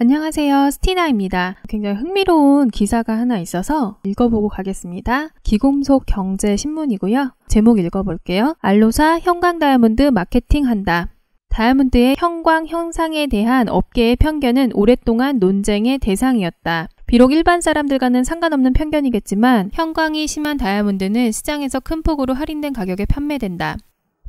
안녕하세요. 스티나입니다. 굉장히 흥미로운 기사가 하나 있어서 읽어보고 가겠습니다. 기금속 경제 신문이고요. 제목 읽어볼게요. 알로사 형광 다이아몬드 마케팅한다. 다이아몬드의 형광 현상에 대한 업계의 편견은 오랫동안 논쟁의 대상이었다. 비록 일반 사람들과는 상관없는 편견이겠지만 형광이 심한 다이아몬드는 시장에서 큰 폭으로 할인된 가격에 판매된다.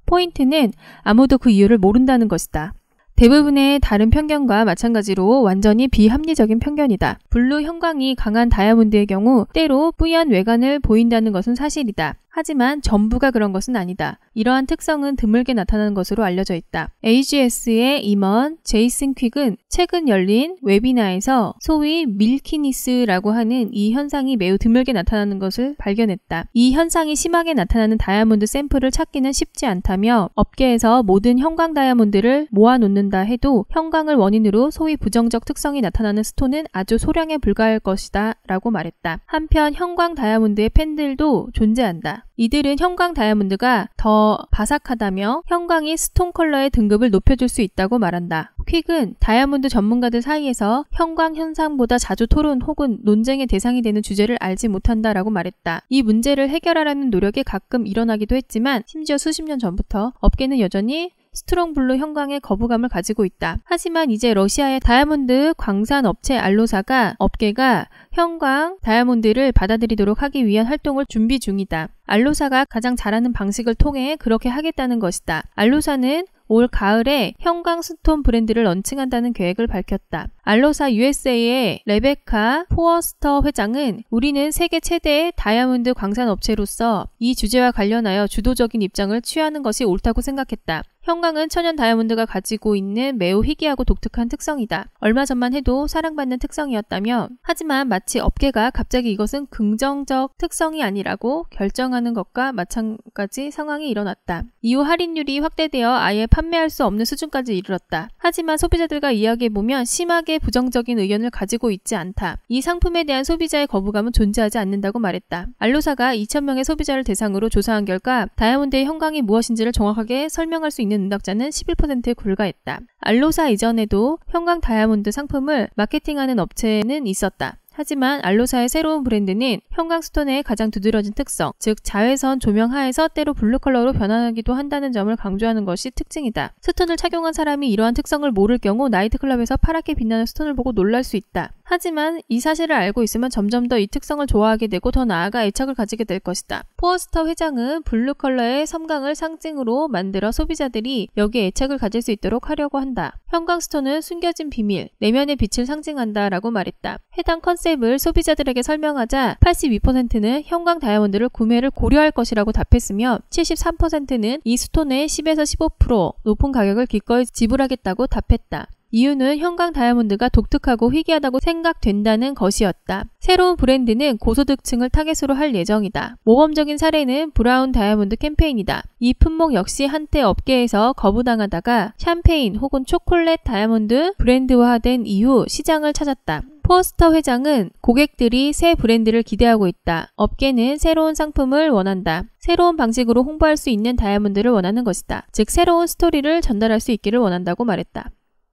포인트는 아무도 그 이유를 모른다는 것이다. 대부분의 다른 편견과 마찬가지로 완전히 비합리적인 편견이다. 블루 형광이 강한 다이아몬드의 경우 때로 뿌연 외관을 보인다는 것은 사실이다. 하지만 전부가 그런 것은 아니다. 이러한 특성은 드물게 나타나는 것으로 알려져 있다. AGS의 임원 제이슨 퀵은 최근 열린 웨비나에서 소위 밀키니스라고 하는 이 현상이 매우 드물게 나타나는 것을 발견했다. 이 현상이 심하게 나타나는 다이아몬드 샘플을 찾기는 쉽지 않다며 업계에서 모든 형광 다이아몬드를 모아놓는다 해도 형광을 원인으로 소위 부정적 특성이 나타나는 스톤은 아주 소량에 불과할 것이다 라고 말했다. 한편 형광 다이아몬드의 팬들도 존재한다. 이들은 형광 다이아몬드가 더 바삭하다며 형광이 스톤 컬러의 등급을 높여줄 수 있다고 말한다. 퀵은 다이아몬드 전문가들 사이에서 형광 현상보다 자주 토론 혹은 논쟁의 대상이 되는 주제를 알지 못한다라고 말했다. 이 문제를 해결하려는 노력이 가끔 일어나기도 했지만 심지어 수십 년 전부터 업계는 여전히 스트롱 블루 형광에 거부감을 가지고 있다. 하지만 이제 러시아의 다이아몬드 광산 업체 알로사가 업계가 형광 다이아몬드를 받아들이도록 하기 위한 활동을 준비 중이다. 알로사가 가장 잘하는 방식을 통해 그렇게 하겠다는 것이다. 알로사는 올 가을에 형광 스톤 브랜드를 런칭한다는 계획을 밝혔다. 알로사 USA의 레베카 포어스터 회장은 우리는 세계 최대의 다이아몬드 광산 업체로서 이 주제와 관련하여 주도적인 입장을 취하는 것이 옳다고 생각했다. 형광은 천연 다이아몬드가 가지고 있는 매우 희귀하고 독특한 특성이다. 얼마 전만 해도 사랑받는 특성이었다며 하지만 마치 업계가 갑자기 이것은 긍정적 특성이 아니라고 결정하는 것과 마찬가지 상황이 일어났다. 이후 할인율이 확대되어 아예 판매할 수 없는 수준까지 이르렀다. 하지만 소비자들과 이야기해보면 심하게 부정적인 의견을 가지고 있지 않다. 이 상품에 대한 소비자의 거부감은 존재하지 않는다고 말했다. 알로사가 2,000명의 소비자를 대상으로 조사한 결과 다이아몬드의 형광이 무엇인지를 정확하게 설명할 수 있는 응답자는 11%에 불과했다. 알로사 이전에도 형광 다이아몬드 상품을 마케팅하는 업체는 있었다. 하지만 알로사의 새로운 브랜드는 형광 스톤의 가장 두드러진 특성, 즉 자외선 조명 하에서 때로 블루 컬러로 변하기도 한다는 점을 강조하는 것이 특징이다. 스톤을 착용한 사람이 이러한 특성을 모를 경우 나이트클럽에서 파랗게 빛나는 스톤을 보고 놀랄 수 있다. 하지만 이 사실을 알고 있으면 점점 더 이 특성을 좋아하게 되고 더 나아가 애착을 가지게 될 것이다. 포어스터 회장은 블루 컬러의 섬광을 상징으로 만들어 소비자들이 여기에 애착을 가질 수 있도록 하려고 한다. 형광 스톤은 숨겨진 비밀, 내면의 빛을 상징한다 라고 말했다. 해당 컨셉을 소비자들에게 설명하자 82%는 형광 다이아몬드를 구매를 고려할 것이라고 답했으며 73%는 이 스톤의 10에서 15% 높은 가격을 기꺼이 지불하겠다고 답했다. 이유는 형광 다이아몬드가 독특하고 희귀하다고 생각된다는 것이었다. 새로운 브랜드는 고소득층을 타겟으로 할 예정이다. 모범적인 사례는 브라운 다이아몬드 캠페인이다. 이 품목 역시 한때 업계에서 거부당하다가 샴페인 혹은 초콜릿 다이아몬드 브랜드화된 이후 시장을 찾았다. 포스터 회장은 고객들이 새 브랜드를 기대하고 있다. 업계는 새로운 상품을 원한다. 새로운 방식으로 홍보할 수 있는 다이아몬드를 원하는 것이다. 즉 새로운 스토리를 전달할 수 있기를 원한다고 말했다.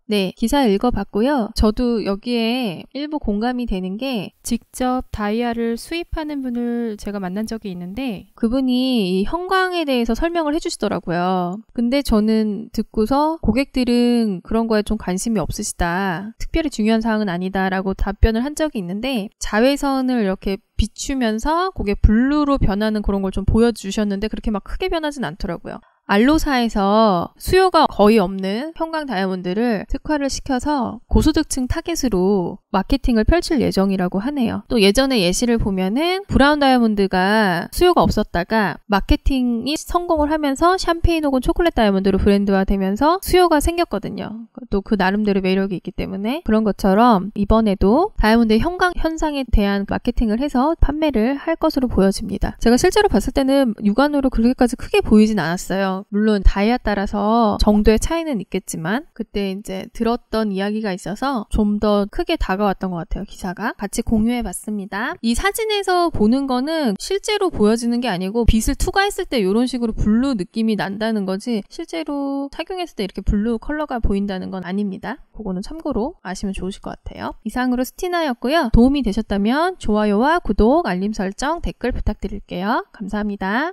네, 기사 읽어봤고요. 저도 여기에 일부 공감이 되는 게 직접 다이아를 수입하는 분을 제가 만난 적이 있는데 그분이 이 형광에 대해서 설명을 해주시더라고요. 근데 저는 듣고서 고객들은 그런 거에 좀 관심이 없으시다. 특별히 중요한 사항은 아니다 라고 답변을 한 적이 있는데 자외선을 이렇게 비추면서 그게 블루로 변하는 그런 걸 좀 보여주셨는데 그렇게 막 크게 변하진 않더라고요. 알로사에서 수요가 거의 없는 형광 다이아몬드를 특화를 시켜서 고소득층 타겟으로 마케팅을 펼칠 예정이라고 하네요. 또 예전에 예시를 보면은 브라운 다이아몬드가 수요가 없었다가 마케팅이 성공을 하면서 샴페인 혹은 초콜릿 다이아몬드로 브랜드화되면서 수요가 생겼거든요. 또 그 나름대로 매력이 있기 때문에 그런 것처럼 이번에도 다이아몬드의 형광 현상에 대한 마케팅을 해서 판매를 할 것으로 보여집니다. 제가 실제로 봤을 때는 육안으로 그렇게까지 크게 보이진 않았어요. 물론 다이아 따라서 정도의 차이는 있겠지만 그때 이제 들었던 이야기가 있어서 좀 더 크게 다가올 다가왔던 것 같아요. 기사가. 같이 공유해봤습니다. 이 사진에서 보는 거는 실제로 보여지는 게 아니고 빛을 투과했을 때 이런 식으로 블루 느낌이 난다는 거지 실제로 착용했을 때 이렇게 블루 컬러가 보인다는 건 아닙니다. 그거는 참고로 아시면 좋으실 것 같아요. 이상으로 스티나였고요. 도움이 되셨다면 좋아요와 구독, 알림 설정, 댓글 부탁드릴게요. 감사합니다.